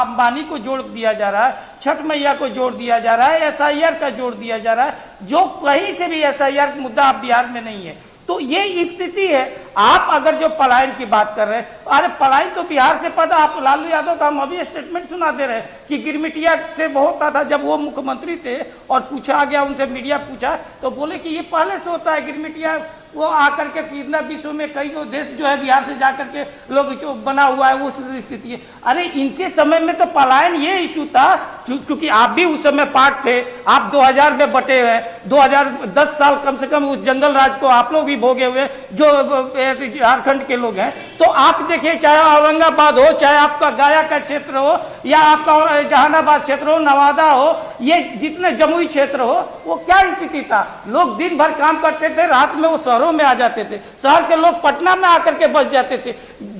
अंबानी को जोड़ दिया जा रहा है, छठ मैया को जोड़ दिया जा रहा है, एसआईआर का जोड़ दिया जा रहा है, जो कहीं से भी एसआईआर मुद्दा आप बिहार में नहीं है। तो ये स्थिति है। आप अगर जो पलायन की बात कर रहे हैं, अरे पलायन तो बिहार से पता, आप लालू यादव का हम अभी स्टेटमेंट सुना दे रहे हैं कि गिरमिटिया से बहुत था जब वो मुख्यमंत्री थे, और पूछा गया उनसे, मीडिया पूछा तो बोले कि ये पहले से होता है गिरमिटिया, वो आकर के कितना विश्व में कई देश जो है बिहार से जाकर के लोग जो बना हुआ है वो स्थिति है। अरे इनके समय में तो पलायन ये इशू था, चूंकि आप भी उस समय पार्ट थे, आप 2000 में बटे हुए, 2010 साल कम से कम उस जंगल राज को आप लोग भी भोगे हुए जो झारखंड के लोग हैं। तो आप देखिए, चाहे औरंगाबाद हो, चाहे आपका गया का क्षेत्र हो, या आपका जहानाबाद क्षेत्र हो, नवादा हो, ये जितने जमुई क्षेत्र हो, वो क्या स्थिति था। लोग दिन भर काम करते थे, रात में वो शहरों में आ जाते थे, शहर के लोग पटना में आकर के बस जाते थे,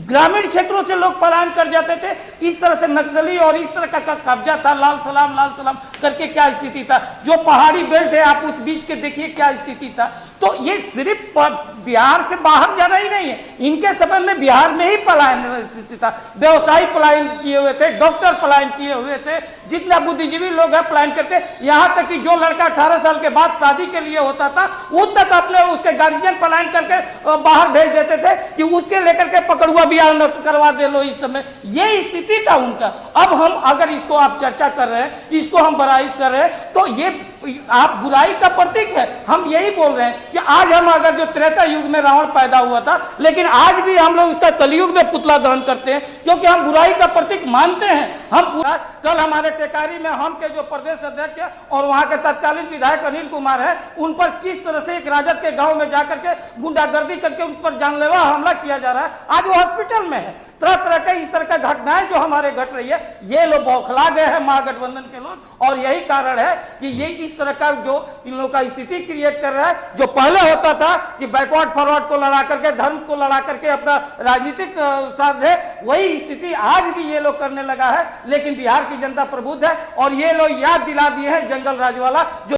ग्रामीण क्षेत्रों से लोग पलायन कर जाते थे। इस तरह से नक्सली और इस तरह का कब्जा था, लाल सलाम करके क्या स्थिति था। जो पहाड़ी बेल्ट है, आप उस बीच के देखिए क्या स्थिति था। तो ये सिर्फ बिहार से बाहर जाना ही नहीं है, इनके समय में बिहार में ही पलायन स्थिति था। व्यवसायी पलायन किए हुए थे, डॉक्टर पलायन किए हुए थे, जितना बुद्धिजीवी लोग हैं पलायन करते। यहाँ तक कि जो लड़का 18 साल के बाद शादी के लिए होता था, वो तक अपने उसके गार्जियन पलायन करके बाहर भेज देते थे कि उसके लेकर के पकड़ुआ बियाह करवा दे लो। इस समय ये स्थिति था उनका। अब हम अगर इसको आप चर्चा कर रहे हैं, इसको हम बड़ाई कर रहे हैं, तो ये आप बुराई का प्रतीक है। हम यही बोल रहे हैं कि आज हम अगर जो त्रेता युग में रावण पैदा हुआ था, लेकिन आज भी हम लोग उसका कलयुग में पुतला दहन करते हैं, क्योंकि हम बुराई का प्रतीक मानते हैं। हम पूरा कल हमारे टेकारी में हम के जो प्रदेश अध्यक्ष और वहां के तत्कालीन विधायक अनिल कुमार है, उन पर किस तरह से एक राजद के गांव में जाकर के गुंडागर्दी करके उन पर जानलेवा हमला किया जा रहा है। आज वो हॉस्पिटल में है। तरह तरह के इस तरह का घटनाएं जो हमारे घट रही है, ये लोग बौखला गए हैं महागठबंधन के लोग, और यही कारण है कि ये इस तरह का जो इन लोगों का स्थिति क्रिएट कर रहा है। जो पहले होता था कि बैकवर्ड फॉरवर्ड को लड़ा करके, धर्म को लड़ा करके अपना राजनीतिक साध है, वही स्थिति आज भी ये लोग करने लगा है। लेकिन बिहार की जनता प्रबुद्ध है, और ये लोग याद दिला दिए हैं जंगल राज वाला जो